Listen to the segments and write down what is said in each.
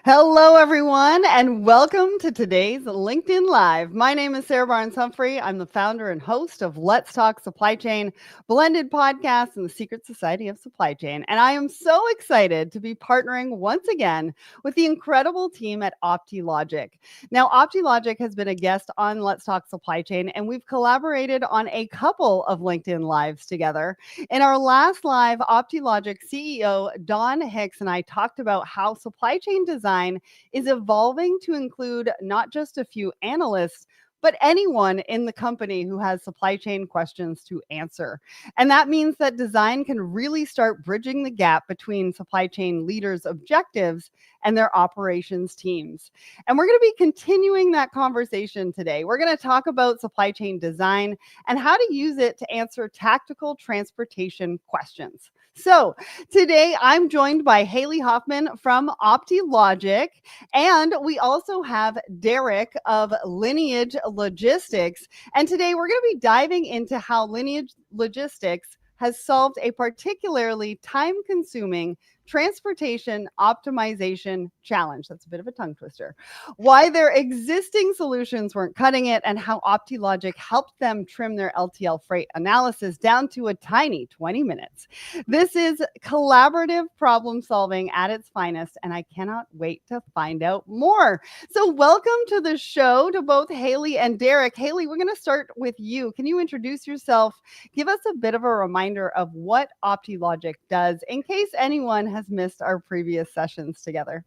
Hello, everyone, and welcome to today's LinkedIn Live. My name is Sarah Barnes-Humphrey. I'm the founder and host of Let's Talk Supply Chain, blended podcasts in the secret society of supply chain. And I am so excited to be partnering once again with the incredible team at Optilogic. Now, Optilogic has been a guest on Let's Talk Supply Chain, and we've collaborated on a couple of LinkedIn Lives together. In our last live, Optilogic CEO Don Hicks and I talked about how supply chain design is evolving to include not just a few analysts, but anyone in the company who has supply chain questions to answer. And that means that design can really start bridging the gap between supply chain leaders' objectives and their operations teams. And we're going to be continuing that conversation today. We're going to talk about supply chain design and how to use it to answer tactical transportation questions. So today I'm joined by Hayley Hoffman from Optilogic, and we also have Derrick of Lineage Logistics. And today we're going to be diving into how Lineage Logistics has solved a particularly time-consuming transportation optimization challenge. That's a bit of a tongue twister. Why their existing solutions weren't cutting it, and how Optilogic helped them trim their LTL freight analysis down to a tiny 20 minutes. This is collaborative problem solving at its finest, and I cannot wait to find out more. So welcome to the show to both Hayley and Derrick. Hayley, we're going to start with you. Can you introduce yourself? Give us a bit of a reminder of what Optilogic does in case anyone has missed our previous sessions together.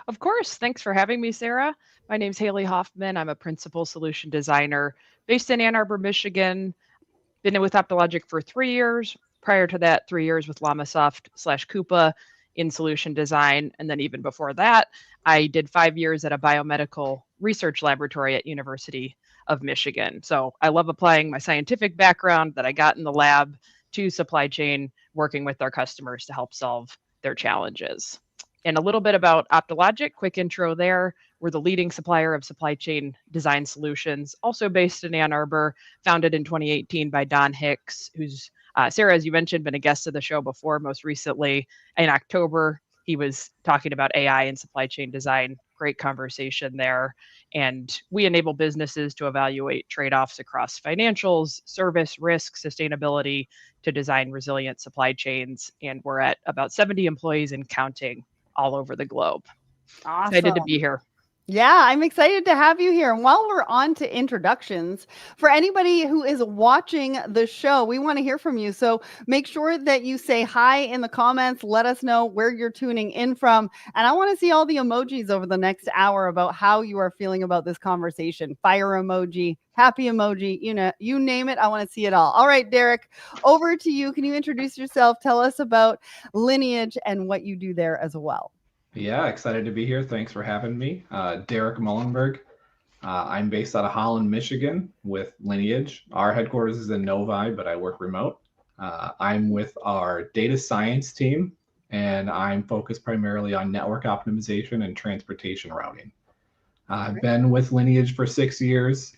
Of course. Thanks for having me, Sarah. My name's Hayley Hoffman. I'm a principal solution designer based in Ann Arbor, Michigan. Been with Optilogic for 3 years. Prior to that, 3 years with Lamasoft/Coupa in solution design. And then even before that, I did 5 years at a biomedical research laboratory at University of Michigan. So I love applying my scientific background that I got in the lab to supply chain, working with our customers to help solve their challenges. And a little bit about Optilogic, quick intro there. We're the leading supplier of supply chain design solutions, also based in Ann Arbor, founded in 2018 by Don Hicks, who's, Sarah, as you mentioned, been a guest of the show before. Most recently in October, he was talking about AI and supply chain design. Great conversation there. And we enable businesses to evaluate trade-offs across financials, service, risk, sustainability to design resilient supply chains. And we're at about 70 employees and counting all over the globe. Awesome. Excited to be here. Yeah, I'm excited to have you here. And while we're on to introductions, for anybody who is watching the show, we want to hear from you. So make sure that you say hi in the comments. Let us know where you're tuning in from. And I want to see all the emojis over the next hour about how you are feeling about this conversation. Fire emoji, happy emoji, you name it. I want to see it all. All right, Derrick, over to you. Can you introduce yourself? Tell us about Lineage and what you do there as well. Yeah, excited to be here. Thanks for having me. Derrick Muilenburg. I'm based out of Holland, Michigan with Lineage. Our headquarters is in Novi, but I work remote. I'm with our data science team, and I'm focused primarily on network optimization and transportation routing. I've been with Lineage for 6 years.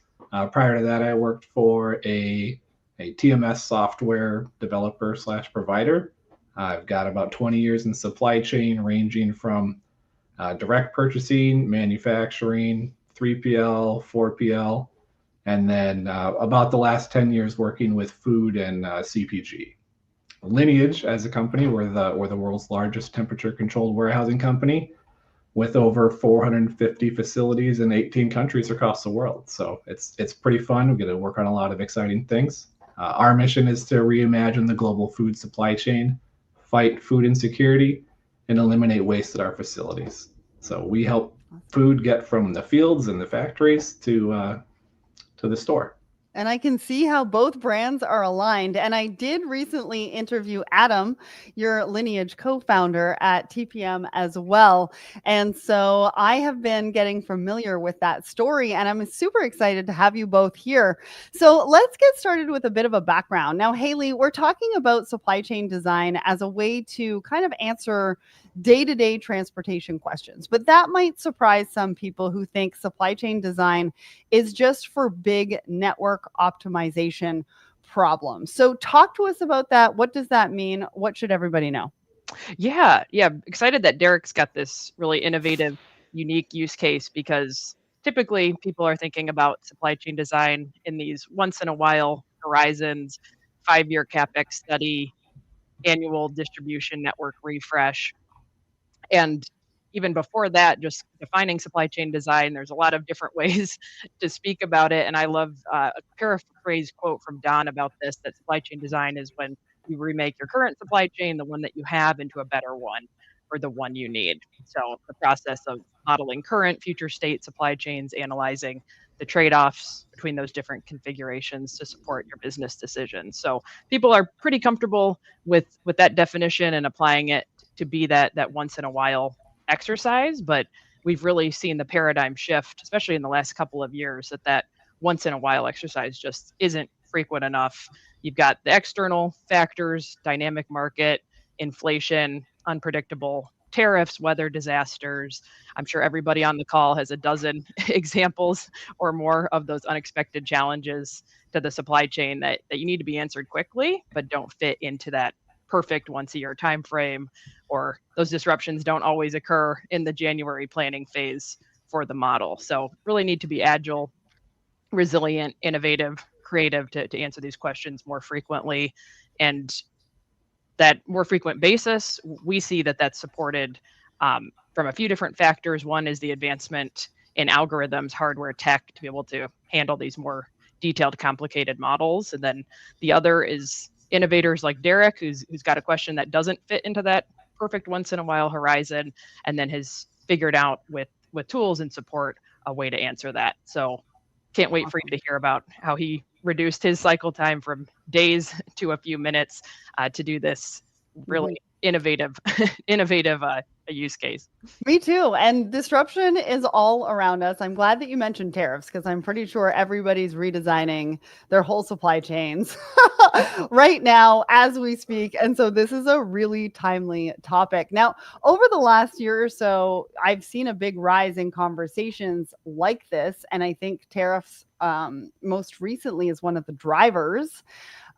Prior to that, I worked for a TMS software developer / provider. I've got about 20 years in supply chain, ranging from direct purchasing, manufacturing, 3PL, 4PL, and then about the last 10 years working with food and CPG. Lineage, as a company, we're the world's largest temperature-controlled warehousing company with over 450 facilities in 18 countries across the world. So it's pretty fun. We get to work on a lot of exciting things. Our mission is to reimagine the global food supply chain, fight food insecurity, and eliminate waste at our facilities. So we help food get from the fields and the factories to the store. And I can see how both brands are aligned. And I did recently interview Adam, your Lineage co-founder, at TPM as well. And so I have been getting familiar with that story, and I'm super excited to have you both here. So let's get started with a bit of a background. Now, Hayley, we're talking about supply chain design as a way to kind of answer day-to-day transportation questions, but that might surprise some people who think supply chain design is just for big network optimization problems. So talk to us about that. What does that mean? What should everybody know? Yeah, excited that Derrick's got this really innovative, unique use case because typically people are thinking about supply chain design in these once in a while horizons, 5-year CapEx study, annual distribution network refresh. And even before that, just defining supply chain design, there's a lot of different ways to speak about it. And I love a paraphrase quote from Don about this, that supply chain design is when you remake your current supply chain, the one that you have, into a better one, or the one you need. So the process of modeling current, future state supply chains, analyzing the trade-offs between those different configurations to support your business decisions. So people are pretty comfortable with that definition and applying it to be that once in a while exercise. But we've really seen the paradigm shift, especially in the last couple of years, that once in a while exercise just isn't frequent enough. You've got the external factors, dynamic market, inflation, unpredictable tariffs, weather disasters. I'm sure everybody on the call has a dozen examples or more of those unexpected challenges to the supply chain that you need to be answered quickly, but don't fit into that perfect once a year time frame, or those disruptions don't always occur in the January planning phase for the model. So really need to be agile, resilient, innovative, creative to answer these questions more frequently. And that more frequent basis, we see that that's supported from a few different factors. One is the advancement in algorithms, hardware, tech, to be able to handle these more detailed, complicated models. And then the other is innovators like Derrick, who's got a question that doesn't fit into that perfect once in a while horizon, and then has figured out with tools and support a way to answer that. So can't wait for you to hear about how he reduced his cycle time from days to a few minutes to do this really innovative use case. Me too. And disruption is all around us. I'm glad that you mentioned tariffs, because I'm pretty sure everybody's redesigning their whole supply chains right now as we speak. And so this is a really timely topic. Now, over the last year or so, I've seen a big rise in conversations like this. And I think tariffs most recently is one of the drivers.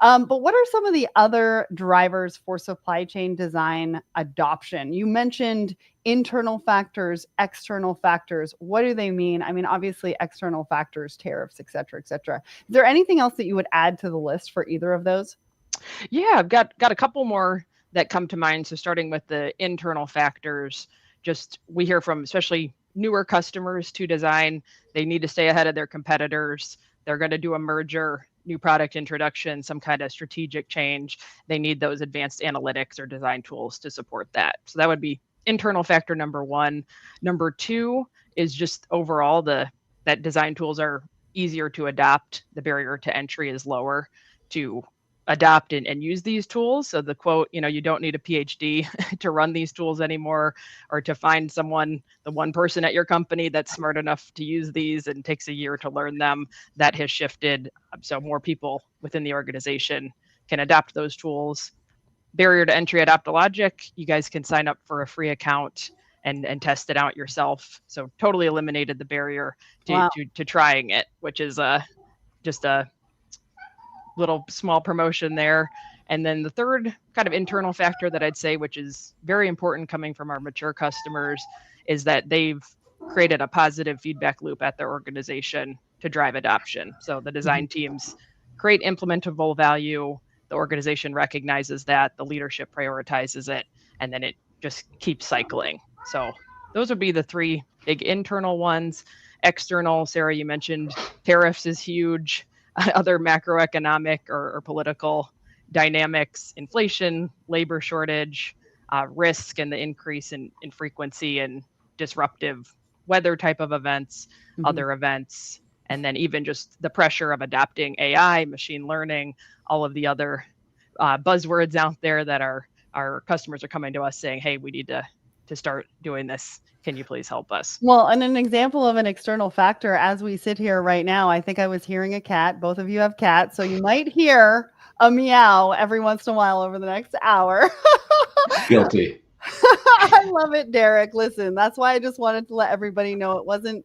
But what are some of the other drivers for supply chain design adoption? You mentioned internal factors, external factors. What do they mean? I mean, obviously, external factors, tariffs, et cetera, et cetera. Is there anything else that you would add to the list for either of those? Yeah, I've got a couple more that come to mind. So starting with the internal factors, just we hear from especially newer customers to design, they need to stay ahead of their competitors. They're going to do a merger, new product introduction, some kind of strategic change. They need those advanced analytics or design tools to support that. So that would be internal factor number one. Number two is just overall that design tools are easier to adopt. The barrier to entry is lower to adopt and use these tools. So the quote, you don't need a PhD to run these tools anymore, or to find someone, the one person at your company that's smart enough to use these and takes a year to learn them, that has shifted. So more people within the organization can adopt those tools. Barrier to entry at Optilogic, you guys can sign up for a free account and test it out yourself. So totally eliminated the barrier to trying it, which is just a little small promotion there. And then the third kind of internal factor that I'd say, which is very important coming from our mature customers, is that they've created a positive feedback loop at their organization to drive adoption. So the design teams create implementable value, the organization recognizes that, the leadership prioritizes it, and then it just keeps cycling. So those would be the three big internal ones. External, Sarah, you mentioned tariffs is huge. Other macroeconomic or political dynamics, inflation, labor shortage, risk, and the increase in frequency and disruptive weather type of events, other events, and then even just the pressure of adopting AI, machine learning, all of the other buzzwords out there that our customers are coming to us saying, hey, we need to start doing this. Can you please help us? Well, and an example of an external factor, as we sit here right now, I think I was hearing a cat. Both of you have cats, so you might hear a meow every once in a while over the next hour. Guilty. I love it, Derrick. Listen, that's why I just wanted to let everybody know it wasn't,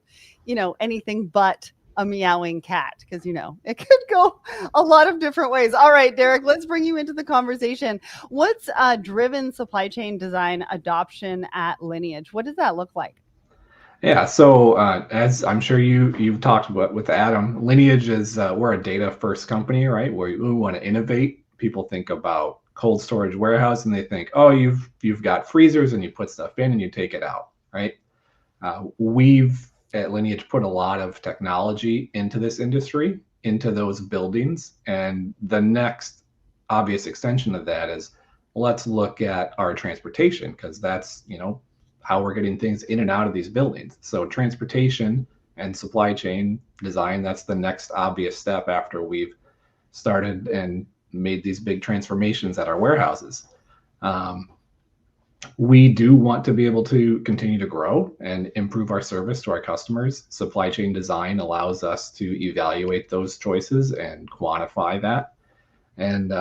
anything but a meowing cat, because it could go a lot of different ways. All right, Derrick, let's bring you into the conversation. What's driven supply chain design adoption at Lineage? What does that look like? Yeah, so as I'm sure you've talked about with Adam, Lineage is we're a data first company, right? Where we want to innovate. People think about cold storage warehouse and they think, oh, you've got freezers and you put stuff in and you take it out, right? We've at Lineage put a lot of technology into this industry, into those buildings, and the next obvious extension of that is let's look at our transportation, because that's how we're getting things in and out of these buildings. So transportation and supply chain design, that's the next obvious step after we've started and made these big transformations at our warehouses. We do want to be able to continue to grow and improve our service to our customers. Supply chain design allows us to evaluate those choices and quantify that. And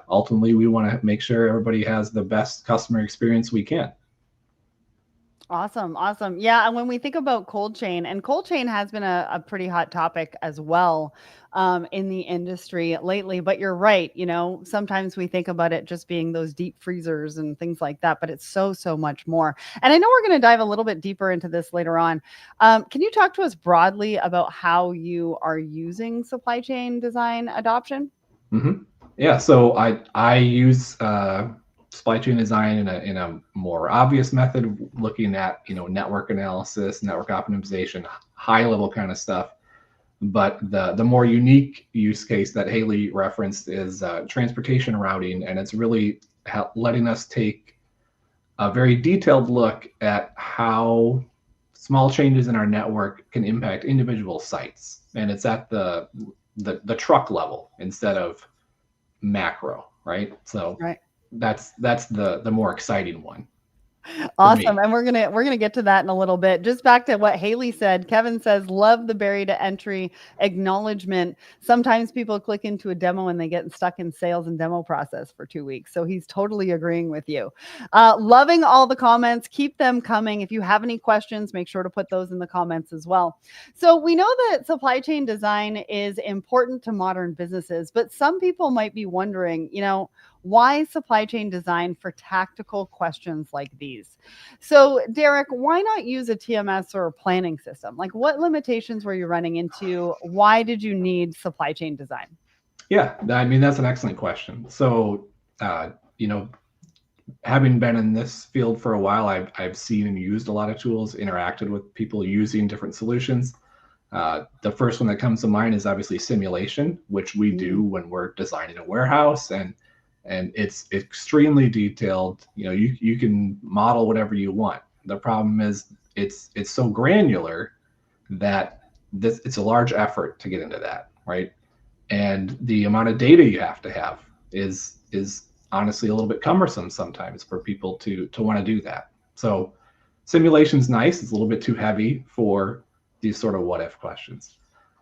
ultimately, we want to make sure everybody has the best customer experience we can. Awesome. Awesome. Yeah. And when we think about cold chain, and cold chain has been a pretty hot topic as well in the industry lately, but you're right. Sometimes we think about it just being those deep freezers and things like that, but it's so, so much more. And I know we're going to dive a little bit deeper into this later on. Can you talk to us broadly about how you are using supply chain design adoption? Mm-hmm. Yeah. So I use supply chain design in a more obvious method, looking at network analysis, network optimization, high level kind of stuff. But the more unique use case that Hayley referenced is transportation routing, and it's really letting us take a very detailed look at how small changes in our network can impact individual sites, and it's at the truck level instead of macro, right? So Right. that's the more exciting one. Awesome. And we're gonna get to that in a little bit. Just back to what Hayley said. Kevin says, love the barrier to entry acknowledgement. Sometimes people click into a demo and they get stuck in sales and demo process for 2 weeks. So he's totally agreeing with you. Loving all the comments. Keep them coming. If you have any questions, make sure to put those in the comments as well. So we know that supply chain design is important to modern businesses, but some people might be wondering, why supply chain design for tactical questions like these? So, Derrick, why not use a TMS or a planning system? Like, what limitations were you running into? Why did you need supply chain design? Yeah, I mean, that's an excellent question. So, having been in this field for a while, I've seen and used a lot of tools, interacted with people using different solutions. The first one that comes to mind is obviously simulation, which we do when we're designing a warehouse, and it's extremely detailed. You can model whatever you want. The problem is it's so granular that it's a large effort to get into that, right? And the amount of data you have to have is honestly a little bit cumbersome sometimes for people to want to do that. So simulation's nice. It's a little bit too heavy for these sort of what if questions.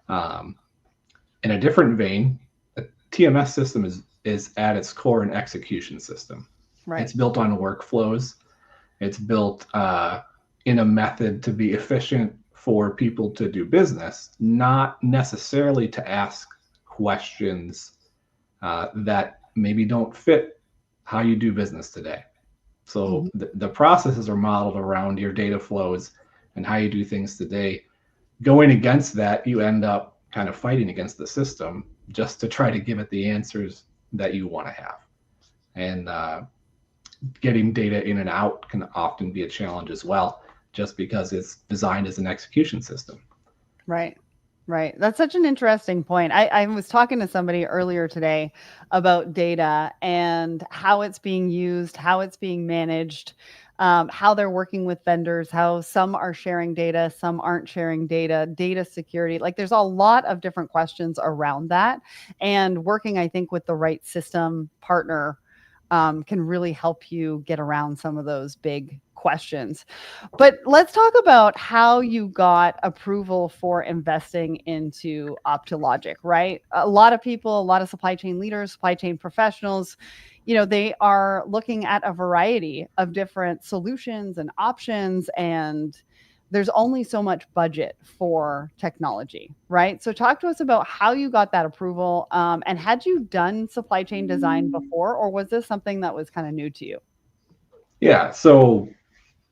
In a different vein, a TMS system is at its core an execution system. Right. It's built on workflows. It's built in a method to be efficient for people to do business, not necessarily to ask questions that maybe don't fit how you do business today. So the processes are modeled around your data flows and how you do things today. Going against that, you end up kind of fighting against the system just to try to give it the answers that you want to have. And getting data in and out can often be a challenge as well, just because it's designed as an execution system. Right. Right. That's such an interesting point. I was talking to somebody earlier today about data and how it's being used, how it's being managed, how they're working with vendors, how some are sharing data, some aren't sharing data, data security. Like there's a lot of different questions around that. And working, I think, with the right system partner can really help you get around some of those big questions. But let's talk about how you got approval for investing into Optilogic, right? A lot of people, a lot of supply chain leaders, supply chain professionals, they are looking at a variety of different solutions and options and there's only so much budget for technology, right? So talk to us about how you got that approval, and had you done supply chain design before, or was this something that was kind of new to you? Yeah. So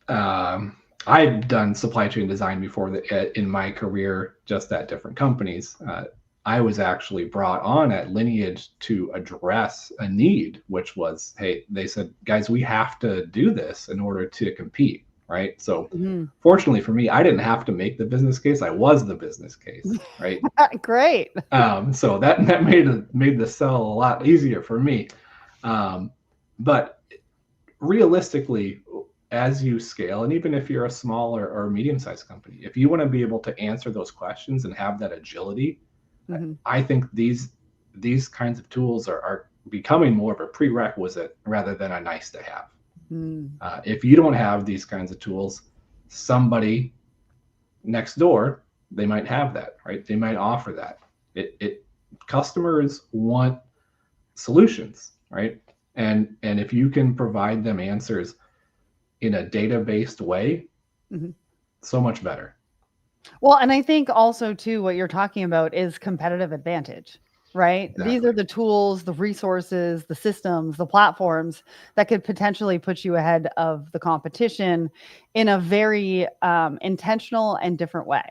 I've done supply chain design before in my career, just at different companies. I was actually brought on at Lineage to address a need, which was, hey, they said, guys, we have to do this in order to compete, right? So fortunately for me, I didn't have to make the business case. I was the business case, right? Great. So that made the sell a lot easier for me. But realistically, as you scale, and even if you're a small or medium-sized company, if you want to be able to answer those questions and have that agility, I think these kinds of tools are becoming more of a prerequisite rather than a nice to have. If you don't have these kinds of tools, somebody next door, they might have that, right? They might offer that. Customers want solutions, right? And if you can provide them answers in a data-based way, so much better. Well, and I think also too, what you're talking about is competitive advantage, right? Exactly. These are the tools, the resources, the systems, the platforms that could potentially put you ahead of the competition in a very intentional and different way.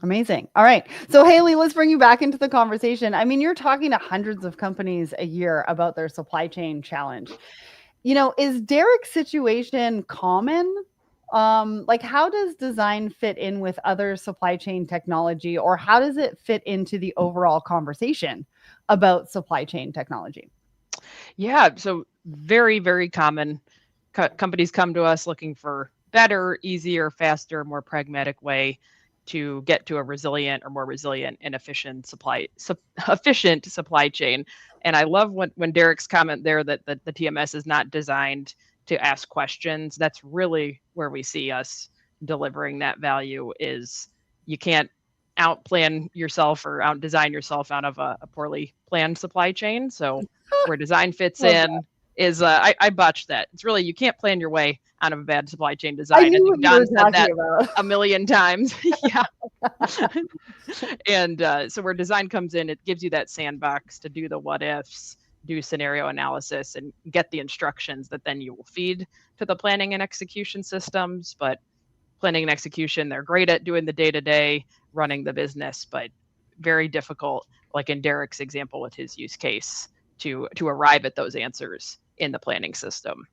Amazing. All right. So Hayley, let's bring you back into the conversation. I mean, you're talking to hundreds of companies a year about their supply chain challenge. Is Derrick's situation common? Like, how does design fit in with other supply chain technology, or how does it fit into the overall conversation about supply chain technology? Yeah, so very, very common. Companies come to us looking for better, easier, faster, more pragmatic way to get to a resilient or more resilient and efficient supply chain. And I love when Derrick's comment there that the TMS is not designed to ask questions. That's really where we see us delivering that value. Is you can't outplan yourself or outdesign yourself out of a poorly planned supply chain. So where design fits in is I botched that. It's really, you can't plan your way out of a bad supply chain design. I think Don said that a million times. Yeah. And so where design comes in, it gives you that sandbox to do the what ifs, do scenario analysis, and get the instructions that then you will feed to the planning and execution systems. But planning and execution, they're great at doing the day-to-day, running the business, but very difficult, like in Derrick's example with his use case, to arrive at those answers in the planning system.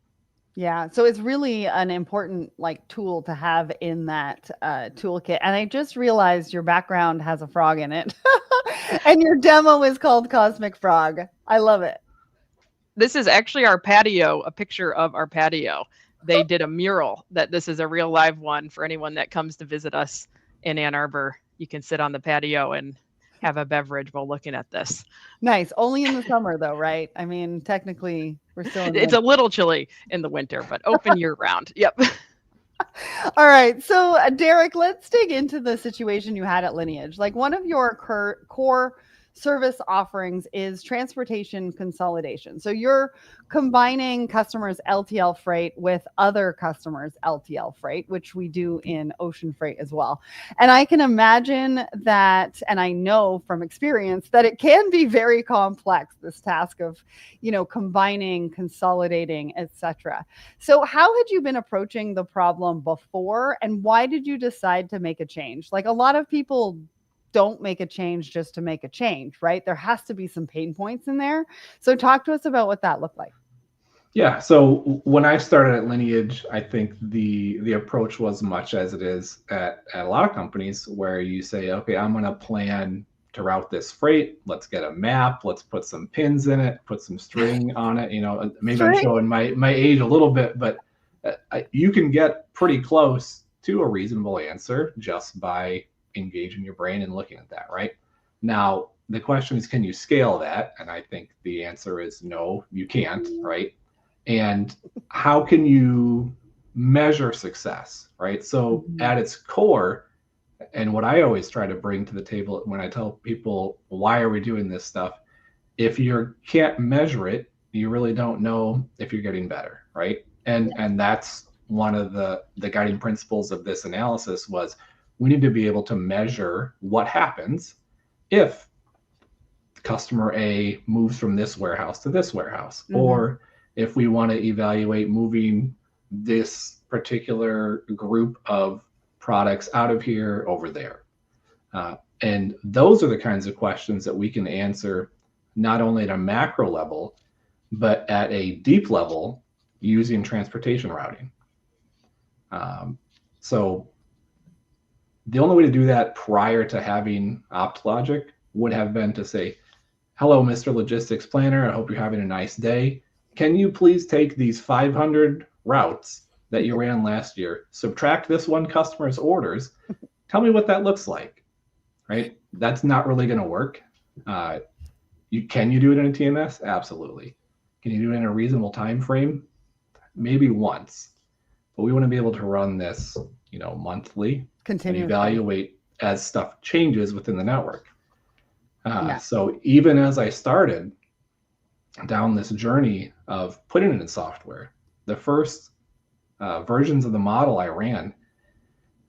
Yeah, so it's really an important tool to have in that toolkit. And I just realized your background has a frog in it, and your demo is called Cosmic Frog. I love it. This is actually our patio, a picture of our patio. They did a mural that this is a real live one for anyone that comes to visit us in Ann Arbor. You can sit on the patio and have a beverage while looking at this. Nice. Only in the summer though, right? I mean, technically we're still in It's a little chilly in the winter, but open year round. Yep. All right. So Derrick, let's dig into the situation you had at Lineage. Like, one of your core service offerings is transportation consolidation. So you're combining customers' LTL freight with other customers' LTL freight, which we do in ocean freight as well. And I can imagine that, and I know from experience that it can be very complex, this task of, combining, consolidating, etc. So how had you been approaching the problem before, and why did you decide to make a change? Like, a lot of people don't make a change just to make a change, right? There has to be some pain points in there. So talk to us about what that looked like. Yeah. So when I started at Lineage, I think the approach was much as it is at a lot of companies, where you say, okay, I'm going to plan to route this freight. Let's get a map. Let's put some pins in it, put some string on it. Maybe I'm showing my age a little bit, but you can get pretty close to a reasonable answer just by engaging your brain and looking at that, right? Now, the question is, can you scale that? And I think the answer is no, you can't, right? And how can you measure success, right? So at its core, and what I always try to bring to the table when I tell people, why are we doing this stuff? If you can't measure it, you really don't know if you're getting better, right? And that's one of the guiding principles of this analysis was we need to be able to measure what happens if customer A moves from this warehouse to this warehouse, or if we want to evaluate moving this particular group of products out of here over there. And those are the kinds of questions that we can answer not only at a macro level, but at a deep level using transportation routing. So the only way to do that prior to having Optilogic would have been to say, hello, Mr. Logistics Planner. I hope you're having a nice day. Can you please take these 500 routes that you ran last year, subtract this one customer's orders, tell me what that looks like, right? That's not really going to work. Can you do it in a TMS? Absolutely. Can you do it in a reasonable time frame? Maybe once. But we want to be able to run this, monthly, and evaluate as stuff changes within the network. So even as I started down this journey of putting it in software, the first versions of the model I ran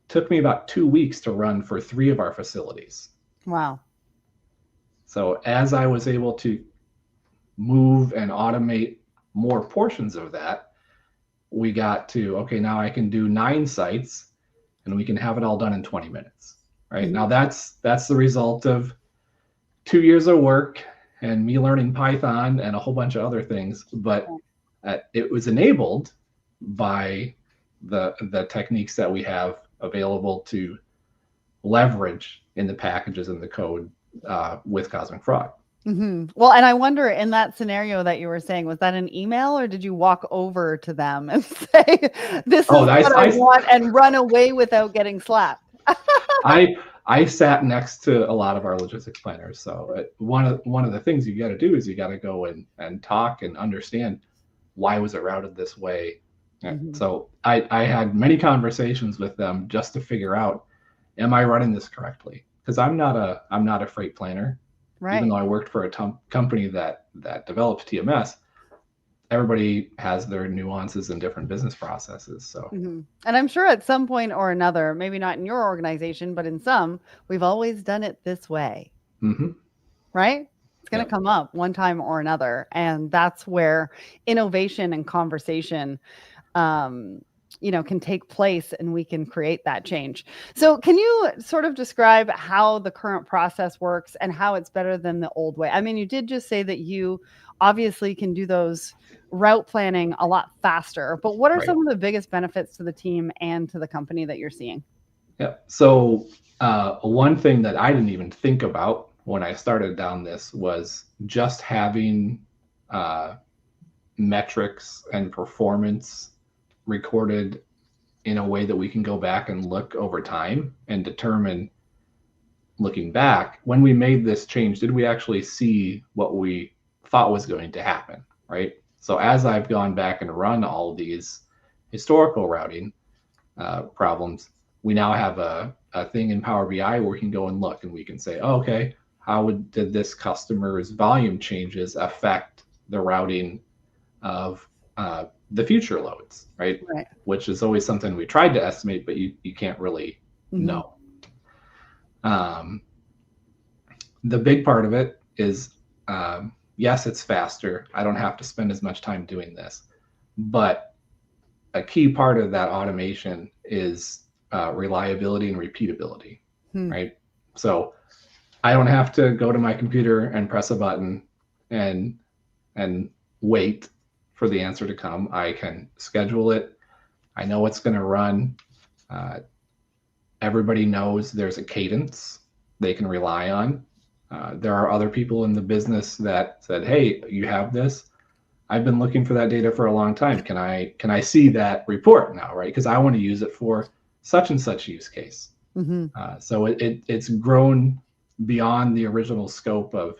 took me about 2 weeks to run for 3 of our facilities. Wow. So as I was able to move and automate more portions of that, we got to, okay, now I can do 9 sites and we can have it all done in 20 minutes, right? Now that's the result of 2 years of work and me learning Python and a whole bunch of other things, but it was enabled by the techniques that we have available to leverage in the packages and the code with Cosmic Frog. Well, and I wonder, in that scenario that you were saying, was that an email or did you walk over to them and say, this is what I want, and run away without getting slapped? I sat next to a lot of our logistics planners. So one of the things you got to do is you got to go and talk and understand why was it routed this way. So I had many conversations with them just to figure out, am I running this correctly? Because I'm not a freight planner. Right. Even though I worked for a company that develops TMS, everybody has their nuances and different business processes. So, and I'm sure at some point or another, maybe not in your organization, but in some, we've always done it this way. Right? It's going to come up one time or another. And that's where innovation and conversation can take place, and we can create that change. So can you sort of describe how the current process works and how it's better than the old way? I mean, you did just say that you obviously can do those route planning a lot faster, but what are some of the biggest benefits to the team and to the company that you're seeing? Yeah. So one thing that I didn't even think about when I started down this was just having metrics and performance recorded in a way that we can go back and look over time and determine, looking back, when we made this change, did we actually see what we thought was going to happen, right? So as I've gone back and run all of these historical routing problems, we now have a thing in Power BI where we can go and look and we can say, oh, okay, did this customer's volume changes affect the routing of the future loads, right? Which is always something we tried to estimate, but you can't really know. The big part of it is, yes, it's faster. I don't have to spend as much time doing this. But a key part of that automation is reliability and repeatability, right? So I don't have to go to my computer and press a button and wait for the answer to come. I can schedule it. I know it's going to run. Everybody knows there's a cadence they can rely on. There are other people in the business that said, hey, you have this. I've been looking for that data for a long time. Can I see that report now, right? Because I want to use it for such and such use case. So it's grown beyond the original scope of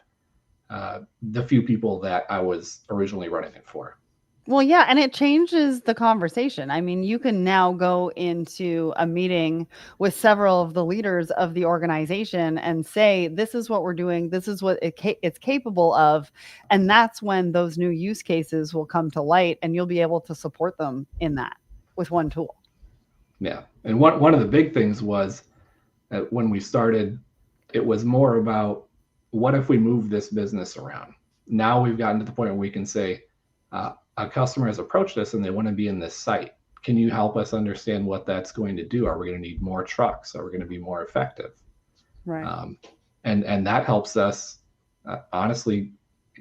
the few people that I was originally running it for. Well, yeah, and it changes the conversation. I mean, you can now go into a meeting with several of the leaders of the organization and say, this is what we're doing. This is what it's capable of. And that's when those new use cases will come to light and you'll be able to support them in that. with one tool. Yeah. And one of the big things was that when we started, it was more about what if we move this business around? Now we've gotten to the point where we can say, a customer has approached us and they want to be in this site. Can you help us understand what that's going to do? Are we going to need more trucks? Are we going to be more effective? Right. And that helps us honestly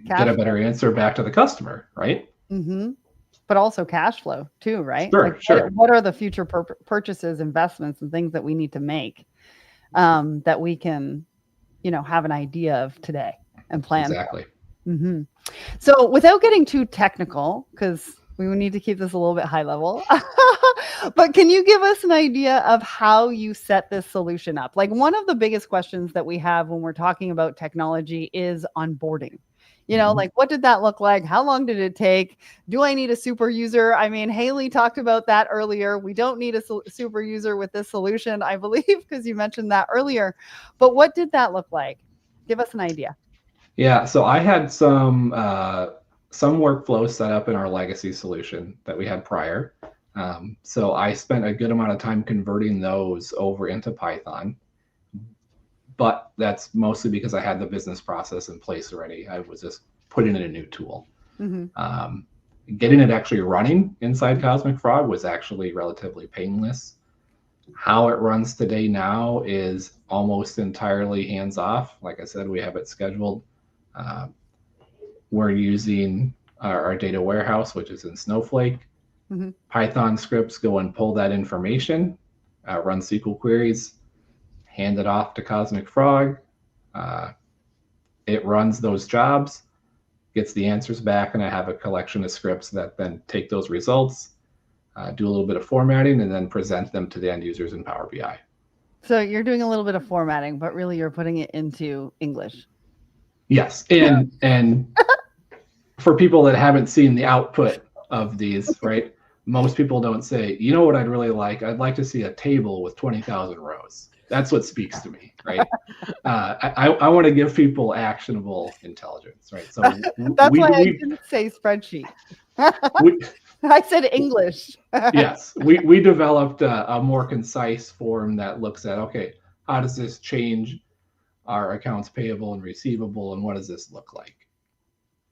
get a better answer back to the customer, right? Mm-hmm. But also cash flow too, right? Sure, like sure. What are the future purchases, investments, and things that we need to make that we can, have an idea of today and plan. Exactly. Mm-hmm. So without getting too technical, because we need to keep this a little bit high level, but can you give us an idea of how you set this solution up? Like one of the biggest questions that we have when we're talking about technology is onboarding. Like what did that look like? How long did it take? Do I need a super user? I mean, Hayley talked about that earlier. We don't need a super user with this solution, I believe, because you mentioned that earlier. But what did that look like? Give us an idea. Yeah, so I had some workflows set up in our legacy solution that we had prior. So I spent a good amount of time converting those over into Python, but that's mostly because I had the business process in place already. I was just putting in a new tool. Getting it actually running inside Cosmic Frog was actually relatively painless. How it runs today now is almost entirely hands-off. Like I said, we have it scheduled. We're using our data warehouse, which is in Snowflake. Python scripts go and pull that information, run SQL queries, hand it off to Cosmic Frog. It runs those jobs, gets the answers back, and I have a collection of scripts that then take those results, do a little bit of formatting, and then present them to the end users in Power BI. So you're doing a little bit of formatting, but really you're putting it into English. Yes, and for people that haven't seen the output of these, right? Most people don't say, you know what I'd really like? I'd like to see a table with 20,000 rows. That's what speaks to me, right? I want to give people actionable intelligence, right? So that's why I didn't say spreadsheet. I said English. Yes, we developed a more concise form that looks at, okay, how does this change our accounts payable and receivable, and what does this look like?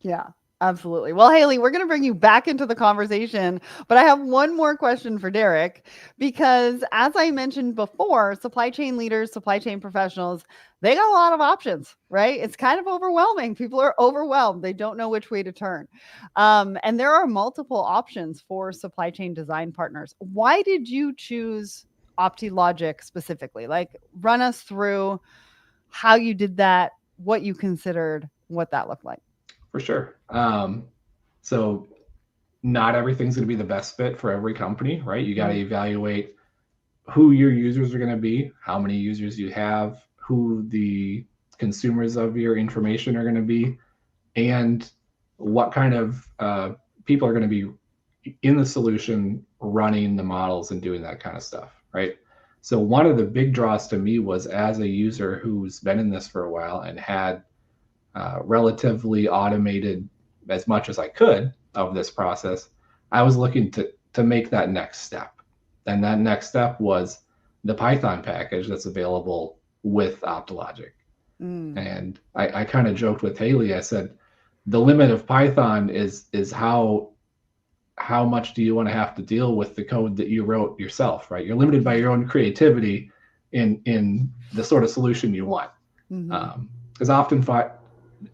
Yeah, absolutely. Well, Hayley, we're going to bring you back into the conversation, but I have one more question for Derrick, because as I mentioned before, supply chain leaders, supply chain professionals, they got a lot of options, right? It's kind of overwhelming. People are overwhelmed. They don't know which way to turn. And there are multiple options for supply chain design partners. Why did you choose Optilogic specifically? Like, run us through how you did that, what you considered, what that looked like. For sure. So not everything's going to be the best fit for every company, right? You got to evaluate who your users are going to be, how many users you have, who the consumers of your information are going to be, and what kind of people are going to be in the solution running the models and doing that kind of stuff, right? So one of the big draws to me was, as a user who's been in this for a while and had relatively automated as much as I could of this process, I was looking to make that next step. And that next step was the Python package that's available with Optilogic. And I kind of joked with Hayley. I said, the limit of Python is how much do you want to have to deal with the code that you wrote yourself, right? You're limited by your own creativity in the sort of solution you want. Because often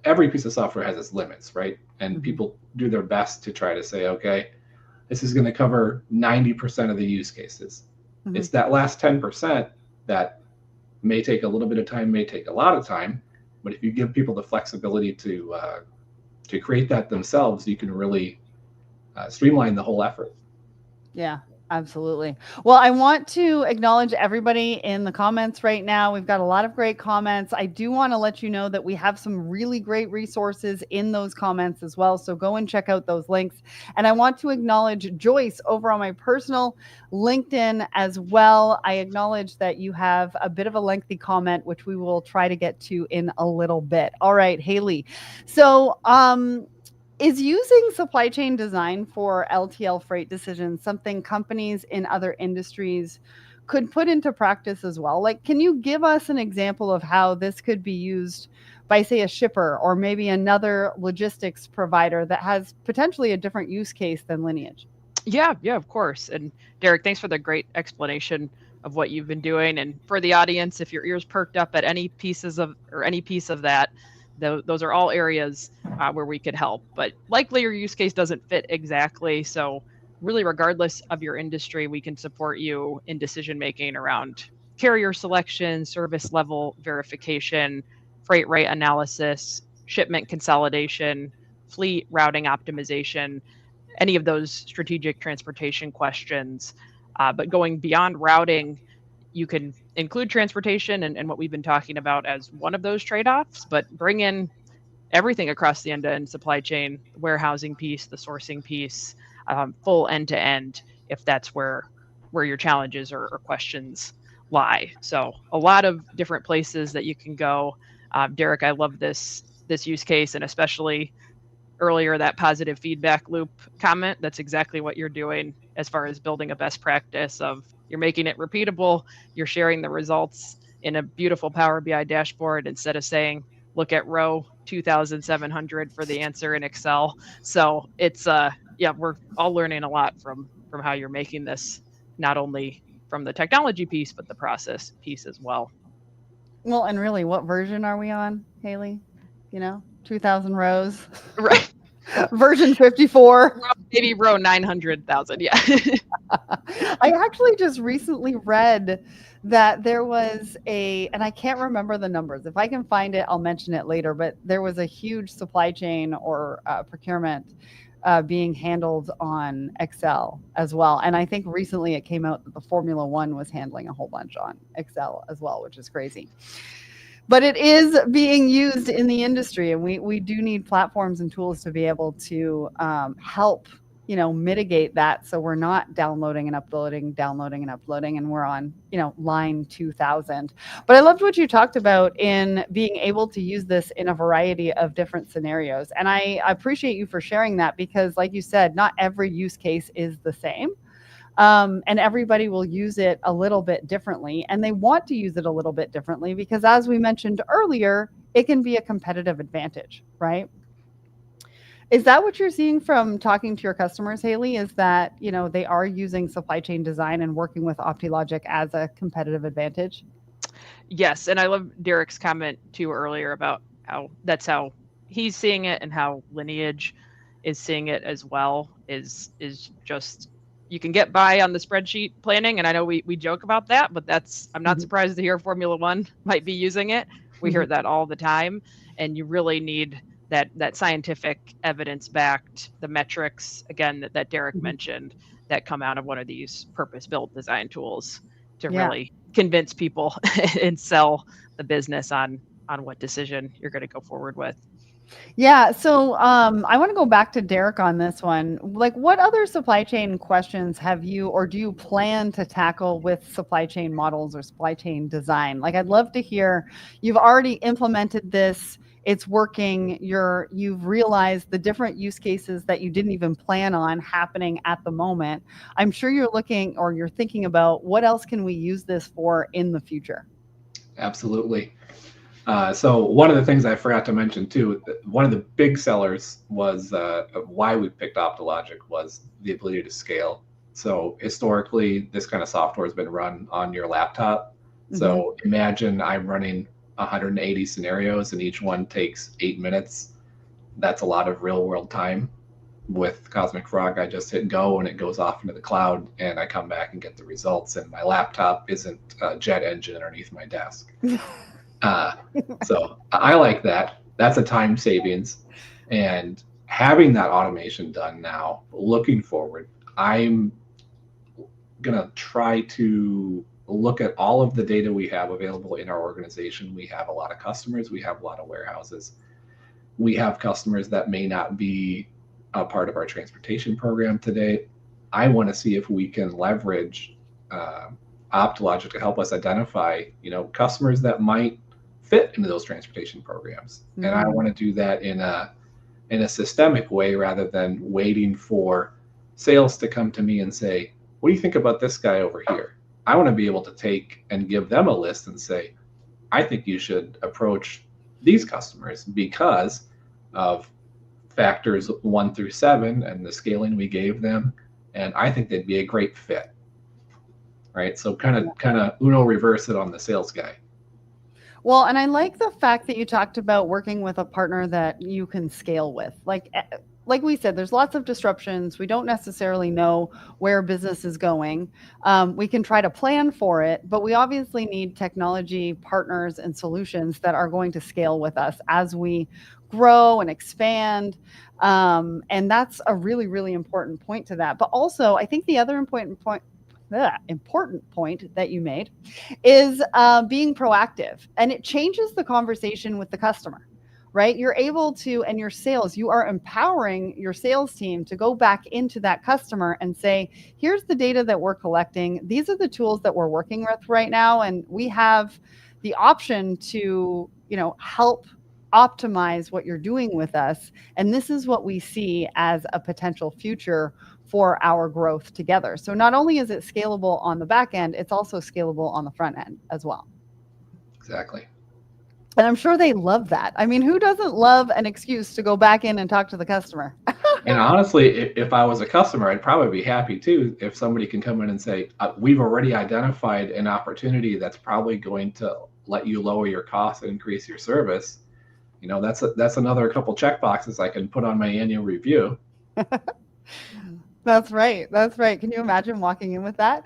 every piece of software has its limits, right? And people do their best to try to say, okay, this is going to cover 90% of the use cases. It's that last 10% that may take a little bit of time, may take a lot of time. But if you give people the flexibility to create that themselves, you can really streamline the whole effort. Yeah, absolutely. Well, I want to acknowledge everybody in the comments right now. We've got a lot of great comments. I do want to let you know that we have some really great resources in those comments as well. So go and check out those links. And I want to acknowledge Joyce over on my personal LinkedIn as well. I acknowledge that you have a bit of a lengthy comment, which we will try to get to in a little bit. All right, Hayley. So, Is using supply chain design for LTL freight decisions something companies in other industries could put into practice as well? Like, can you give us an example of how this could be used by, say, a shipper or maybe another logistics provider that has potentially a different use case than Lineage? Yeah, of course. And Derrick, thanks for the great explanation of what you've been doing. And for the audience, if your ears perked up at any pieces of or any piece of that, those are all areas where we could help. But likely your use case doesn't fit exactly. So really, regardless of your industry, we can support you in decision making around carrier selection, service level verification, freight rate analysis, shipment consolidation, fleet routing optimization, any of those strategic transportation questions. But going beyond routing, you can include transportation and what we've been talking about as one of those trade-offs, but bring in everything across the end-to-end supply chain, the warehousing piece, the sourcing piece, full end-to-end, if that's where your challenges or questions lie. So a lot of different places that you can go. Derrick, I love this use case, and especially earlier that positive feedback loop comment. That's exactly what you're doing as far as building a best practice of you're making it repeatable, you're sharing the results in a beautiful Power BI dashboard instead of saying look at row 2700 for the answer in Excel. So it's we're all learning a lot from how you're making this, not only from the technology piece but the process piece as well. Well, and really, what version are we on, Hayley? 2,000 rows. Right. Version 54. Maybe row 900,000. Yeah. I actually just recently read that there was and I can't remember the numbers. If I can find it, I'll mention it later, but there was a huge supply chain or procurement being handled on Excel as well. And I think recently it came out that the Formula One was handling a whole bunch on Excel as well, which is crazy. But it is being used in the industry, and we do need platforms and tools to be able to help, mitigate that. So we're not downloading and uploading, and we're on, line 2000. But I loved what you talked about in being able to use this in a variety of different scenarios. And I appreciate you for sharing that because, like you said, not every use case is the same. And everybody will use it a little bit differently, and they want to use it a little bit differently because, as we mentioned earlier, it can be a competitive advantage, right? Is that what you're seeing from talking to your customers, Hayley? Is that, they are using supply chain design and working with Optilogic as a competitive advantage? Yes, and I love Derrick's comment too earlier about how that's how he's seeing it and how Lineage is seeing it as well. Is just you can get by on the spreadsheet planning, and I know we joke about that, but I'm not surprised to hear Formula One might be using it. We hear that all the time, and you really need that scientific evidence backed, the metrics again that Derrick mentioned that come out of one of these purpose-built design tools to really convince people and sell the business on what decision you're going to go forward with. Yeah. So I want to go back to Derrick on this one. Like, what other supply chain questions have you or do you plan to tackle with supply chain models or supply chain design? Like, I'd love to hear you've already implemented this. It's working. You've realized the different use cases that you didn't even plan on happening at the moment. I'm sure you're looking or you're thinking about what else can we use this for in the future? Absolutely. So one of the things I forgot to mention too, one of the big sellers was why we picked Optilogic was the ability to scale. So historically, this kind of software has been run on your laptop. So imagine I'm running 180 scenarios and each one takes 8 minutes. That's a lot of real world time. With Cosmic Frog, I just hit go and it goes off into the cloud and I come back and get the results. And my laptop isn't a jet engine underneath my desk. So I like that. That's a time savings. And having that automation done now, looking forward, I'm going to try to look at all of the data we have available in our organization. We have a lot of customers. We have a lot of warehouses. We have customers that may not be a part of our transportation program today. I want to see if we can leverage Optilogic to help us identify, customers that might fit into those transportation programs. And I want to do that in a in a systemic way rather than waiting for sales to come to me and say, what do you think about this guy over here? I want to be able to take and give them a list and say, I think you should approach these customers because of factors 1 through 7 and the scaling we gave them. And I think they'd be a great fit. Right. So kind of Uno reverse it on the sales guy. Well, and I like the fact that you talked about working with a partner that you can scale with. Like we said, there's lots of disruptions. We don't necessarily know where business is going. We can try to plan for it, but we obviously need technology partners and solutions that are going to scale with us as we grow and expand. And that's a really, really important point to that. But also, I think the other important point that you made is being proactive, and it changes the conversation with the customer, right? You're able to, and your sales, you are empowering your sales team to go back into that customer and say, here's the data that we're collecting. These are the tools that we're working with right now. And we have the option to, help optimize what you're doing with us. And this is what we see as a potential future for our growth together. So not only is it scalable on the back end, it's also scalable on the front end as well. Exactly. And I'm sure they love that. I mean, who doesn't love an excuse to go back in and talk to the customer? And honestly, if I was a customer, I'd probably be happy too if somebody can come in and say, we've already identified an opportunity that's probably going to let you lower your costs and increase your service. That's another couple check boxes I can put on my annual review. That's right. That's right. Can you imagine walking in with that?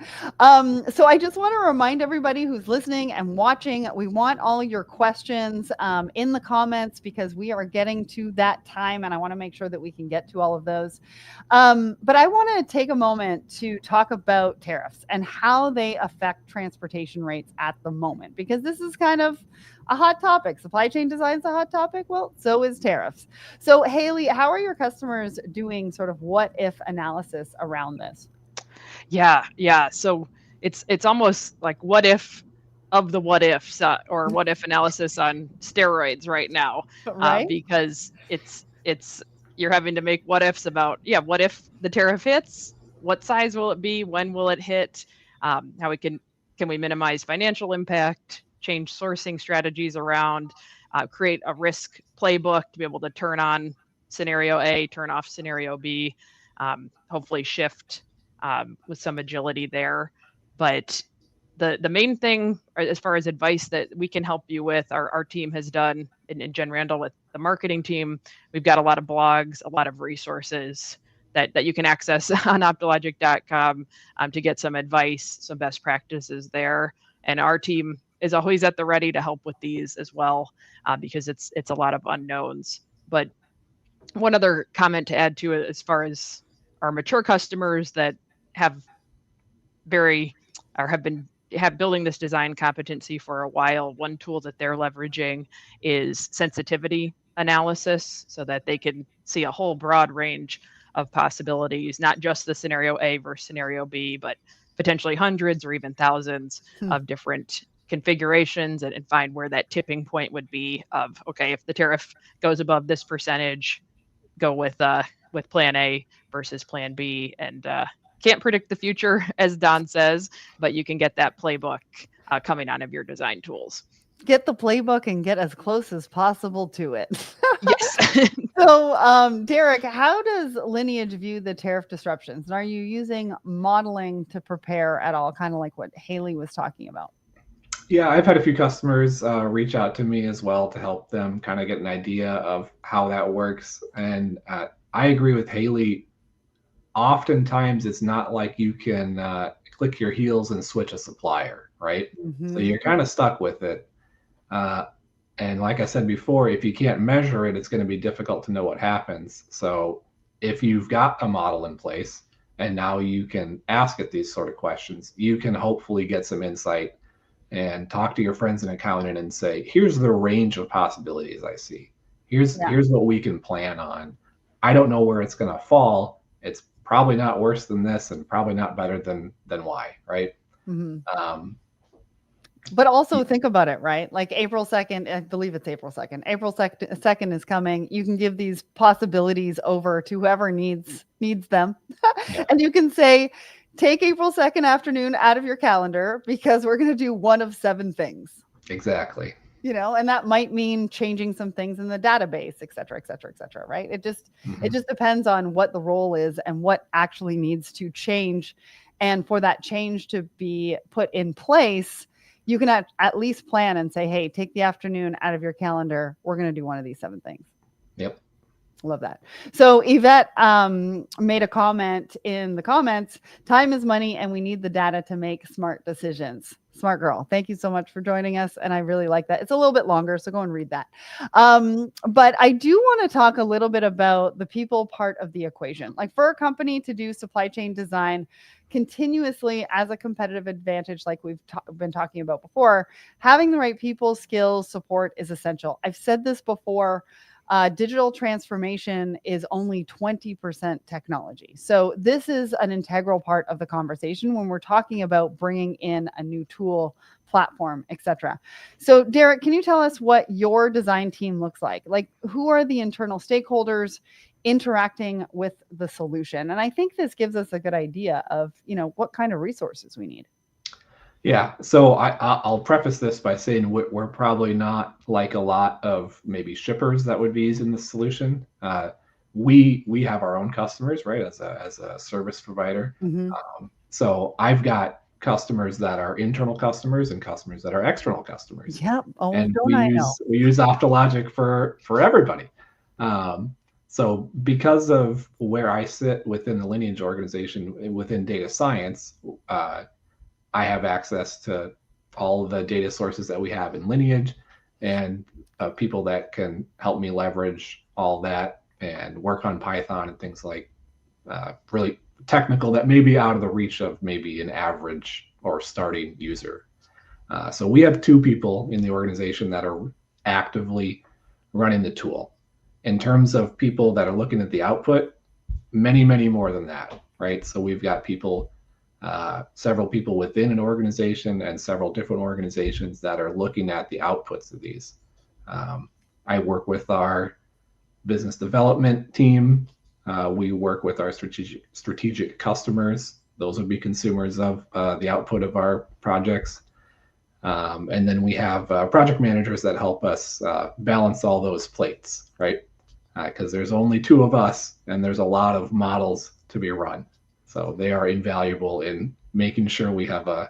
So I just want to remind everybody who's listening and watching, we want all your questions in the comments because we are getting to that time and I want to make sure that we can get to all of those. But I want to take a moment to talk about tariffs and how they affect transportation rates at the moment, because this is kind of a hot topic. Supply chain design is a hot topic. Well, so is tariffs. So Hayley, how are your customers doing sort of what if analysis around this? Yeah. So it's almost like what if of the what ifs or what if analysis on steroids right now, right? Because it's you're having to make what ifs about, what if the tariff hits? What size will it be? When will it hit? How can we minimize financial impact? Change sourcing strategies around, create a risk playbook to be able to turn on scenario A, turn off scenario B, hopefully shift with some agility there. But the main thing as far as advice that we can help you with, our team has done in Jen Randall with the marketing team, we've got a lot of blogs, a lot of resources that you can access on optilogic.com to get some advice, some best practices there. And our team is always at the ready to help with these as well, because it's a lot of unknowns. But one other comment to add to it, as far as our mature customers that have building this design competency for a while, one tool that they're leveraging is sensitivity analysis, so that they can see a whole broad range of possibilities, not just the scenario A versus scenario B, but potentially hundreds or even thousands of different configurations, and find where that tipping point would be of, okay, if the tariff goes above this percentage, go with plan A versus plan B. And can't predict the future, as Don says, but you can get that playbook coming out of your design tools. Get the playbook and get as close as possible to it. Yes. So, Derrick, how does Lineage view the tariff disruptions? And are you using modeling to prepare at all, kind of like what Hayley was talking about? Yeah, I've had a few customers reach out to me as well to help them kind of get an idea of how that works. And I agree with Hayley. Oftentimes, it's not like you can click your heels and switch a supplier, right? So you're kind of stuck with it. And like I said before, if you can't measure it, it's going to be difficult to know what happens. So if you've got a model in place and now you can ask it these sort of questions, you can hopefully get some insight and talk to your friends in accounting and say, here's the range of possibilities I see. Here's what we can plan on. I don't know where it's going to fall. It's probably not worse than this and probably not better than Y, right? But also think about it, right? Like April 2nd, I believe it's April 2nd. April 2nd is coming. You can give these possibilities over to whoever needs them. Yeah, And you can say, take April 2nd afternoon out of your calendar because we're going to do one of 7 things. exactly. And that might mean changing some things in the database, et cetera, et cetera, et cetera, right? It just depends on what the role is and what actually needs to change. And for that change to be put in place, you can at least plan and say, hey, take the afternoon out of your calendar. We're going to do one of these 7 things. Yep. Love that. So Yvette made a comment in the comments, time is money and we need the data to make smart decisions. Smart girl. Thank you so much for joining us. And I really like that. It's a little bit longer, so go and read that. But I do want to talk a little bit about the people part of the equation. Like for a company to do supply chain design continuously as a competitive advantage, like we've been talking about before, having the right people, skills, support is essential. I've said this before. Digital transformation is only 20% technology. So this is an integral part of the conversation when we're talking about bringing in a new tool, platform, etc. So Derrick, can you tell us what your design team looks like? Like who are the internal stakeholders interacting with the solution? And I think this gives us a good idea of, what kind of resources we need. Yeah, so I'll preface this by saying we're probably not like a lot of maybe shippers that would be using this solution. We have our own customers, right, as a service provider. So I've got customers that are internal customers and customers that are external customers. Yep. Oh, and don't I know? we use Optilogic for everybody. So because of where I sit within the Lineage organization within data science, I have access to all of the data sources that we have in Lineage and people that can help me leverage all that and work on Python and things like really technical that may be out of the reach of maybe an average or starting user. So we have 2 people in the organization that are actively running the tool. In terms of people that are looking at the output, many, many more than that, right? So we've got people, several people within an organization and several different organizations that are looking at the outputs of these. I work with our business development team. We work with our strategic customers. Those would be consumers of the output of our projects. And then we have project managers that help us balance all those plates, right? Because there's only 2 of us and there's a lot of models to be run. So they are invaluable in making sure we have a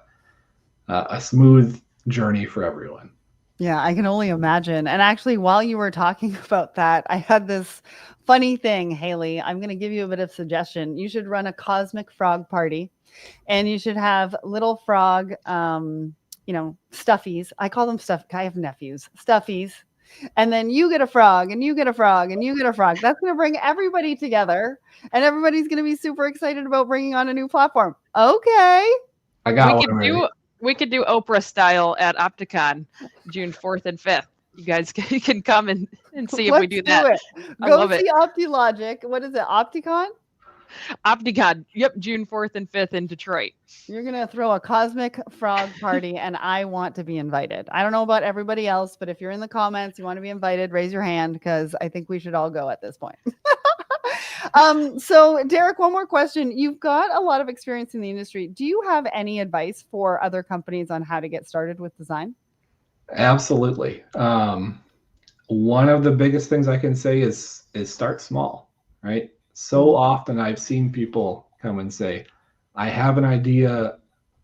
smooth journey for everyone. Yeah, I can only imagine. And actually, while you were talking about that, I had this funny thing, Hayley. I'm going to give you a bit of suggestion. You should run a cosmic frog party and you should have little frog, stuffies. I call them stuff. I have nephews, stuffies. And then you get a frog and you get a frog and you get a frog. That's going to bring everybody together and everybody's going to be super excited about bringing on a new platform. Okay. I got one already. We could do Oprah style at Opticon, June 4th and 5th. You guys can come and see if we do that. Go see Optilogic. What is it? Opticon? Opticon. Yep, June 4th and 5th in Detroit. You're going to throw a cosmic frog party and I want to be invited. I don't know about everybody else, but if you're in the comments, you want to be invited, raise your hand because I think we should all go at this point. So Derrick, one more question. You've got a lot of experience in the industry. Do you have any advice for other companies on how to get started with design? Absolutely. One of the biggest things I can say is start small, right? So often I've seen people come and say, I have an idea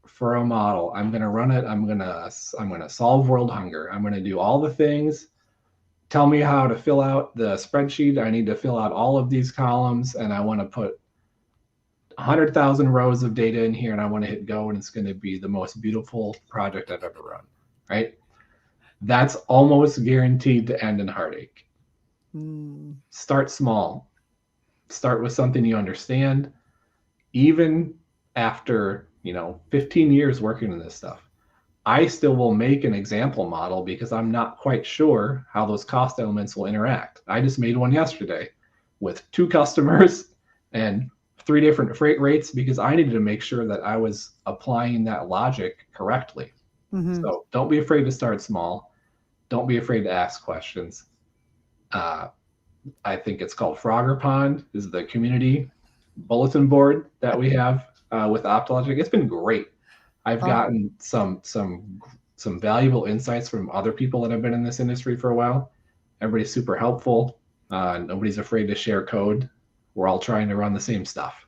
for a model. I'm going to run it. I'm going to solve world hunger. I'm going to do all the things. Tell me how to fill out the spreadsheet. I need to fill out all of these columns and I want to put 100,000 rows of data in here and I want to hit go and it's going to be the most beautiful project I've ever run, right? That's almost guaranteed to end in heartache. Start small. Start with something you understand. Even after, 15 years working in this stuff, I still will make an example model because I'm not quite sure how those cost elements will interact. I just made one yesterday with 2 customers and 3 different freight rates because I needed to make sure that I was applying that logic correctly. Mhm. So don't be afraid to start small. Don't be afraid to ask questions. I think it's called Frogger Pond is the community bulletin board that we have with Optilogic. It's been great. I've Awesome. gotten some valuable insights from other people that have been in this industry for a while. Everybody's super helpful. Nobody's afraid to share code. We're all trying to run the same stuff.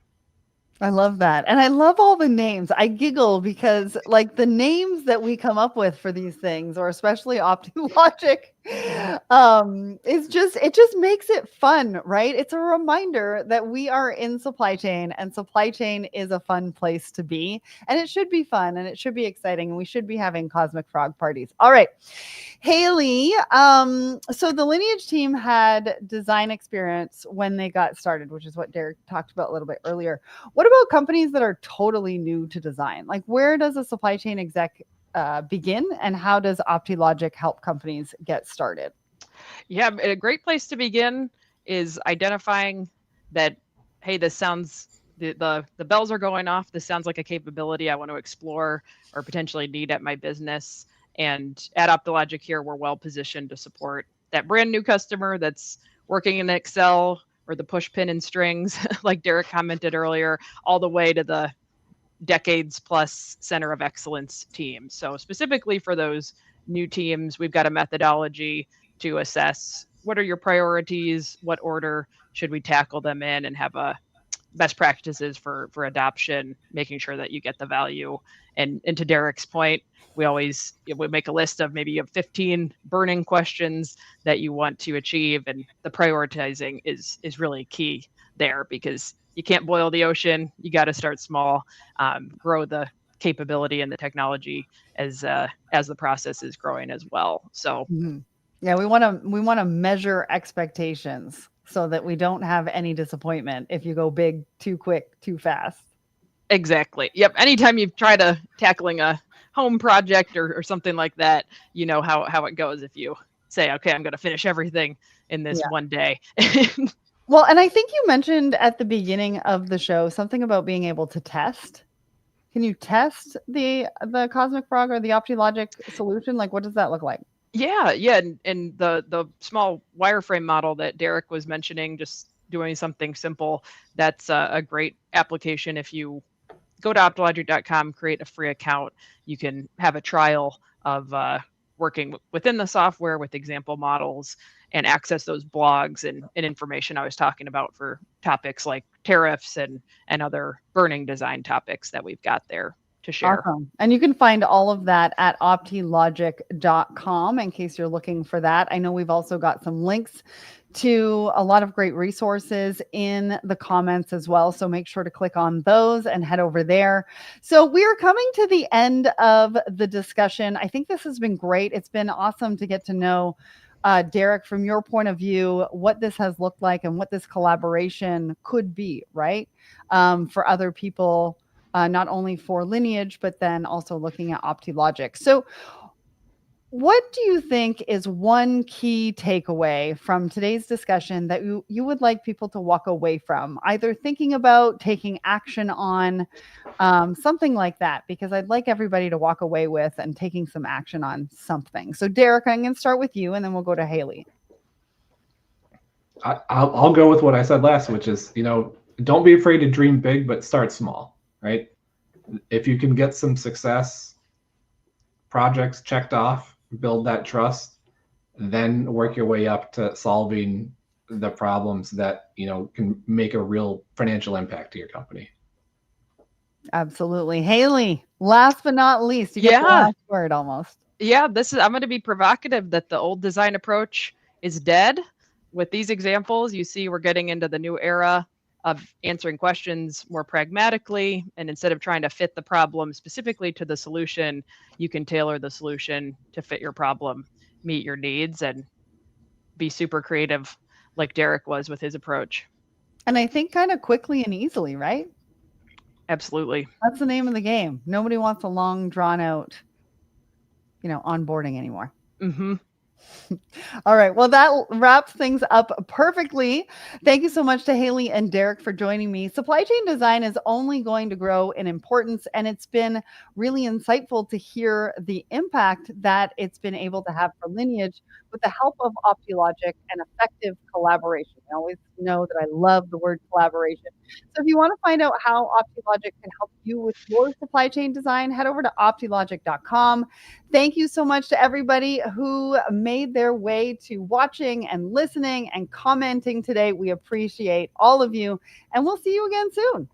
I love that. And I love all the names. I giggle because like the names that we come up with for these things, or especially Optilogic, it just makes it fun, right? It's a reminder that we are in supply chain and supply chain is a fun place to be. And it should be fun and it should be exciting. And we should be having cosmic frog parties. All right. Hayley, so the Lineage team had design experience when they got started, which is what Derrick talked about a little bit earlier. What about companies that are totally new to design? Like, where does a supply chain exec begin, and how does Optilogic help companies get started? Yeah, a great place to begin is identifying that, hey, this sounds the bells are going off. This sounds like a capability I want to explore or potentially need at my business. And at Optilogic here, we're well positioned to support that brand new customer that's working in Excel or the push pin and strings, like Derrick commented earlier, all the way to the decades plus center of excellence team. So specifically for those new teams, we've got a methodology to assess what are your priorities, what order should we tackle them in, and have a best practices for adoption, making sure that you get the value. And to Derrick's point, we make a list of maybe 15 burning questions that you want to achieve, and the prioritizing is really key there, because you can't boil the ocean. You got to start small, grow the capability and the technology as the process is growing as well. So Yeah, we want to measure expectations so that we don't have any disappointment if you go big too quick, too fast. exactly. Yep. Anytime you try to tackling a home project or something like that, you know how it goes if you say, okay, I'm going to finish everything in this one day. Well, and I think you mentioned at the beginning of the show something about being able to test. Can you test the Cosmic Frog or the Optilogic solution? Like, what does that look like? Yeah. And the small wireframe model that Derrick was mentioning, just doing something simple, that's a great application. If you go to optilogic.com, create a free account, you can have a trial of working within the software with example models and access those blogs and information I was talking about for topics like tariffs and other burning design topics that we've got there to share. Awesome. And you can find all of that at optilogic.com in case you're looking for that. I know we've also got some links to a lot of great resources in the comments as well. So make sure to click on those and head over there. So we're coming to the end of the discussion. I think this has been great. It's been awesome to get to know Derrick, from your point of view, what this has looked like and what this collaboration could be, right? For other people, not only for Lineage, but then also looking at Optilogic. So what do you think is one key takeaway from today's discussion that you would like people to walk away from, either thinking about, taking action on, something like that? Because I'd like everybody to walk away with and taking some action on something. So Derrick, I'm going to start with you and then we'll go to Hayley. I'll go with what I said last, which is, don't be afraid to dream big, but start small, right? If you can get some success projects checked off, build that trust, then work your way up to solving the problems that, can make a real financial impact to your company. Absolutely. Hayley, last but not least, you get the last word almost. Yeah, I'm going to be provocative that the old design approach is dead. With these examples, you see we're getting into the new era of answering questions more pragmatically. And instead of trying to fit the problem specifically to the solution, you can tailor the solution to fit your problem, meet your needs, and be super creative like Derrick was with his approach. And I think kind of quickly and easily, right? Absolutely. That's the name of the game. Nobody wants a long, drawn out, onboarding anymore. Mm-hmm. All right. Well, that wraps things up perfectly. Thank you so much to Hayley and Derrick for joining me. Supply chain design is only going to grow in importance, and it's been really insightful to hear the impact that it's been able to have for Lineage with the help of Optilogic and effective collaboration. I always know that I love the word collaboration. So if you want to find out how Optilogic can help you with your supply chain design, head over to optilogic.com. Thank you so much to everybody who made their way to watching and listening and commenting today. We appreciate all of you, and we'll see you again soon.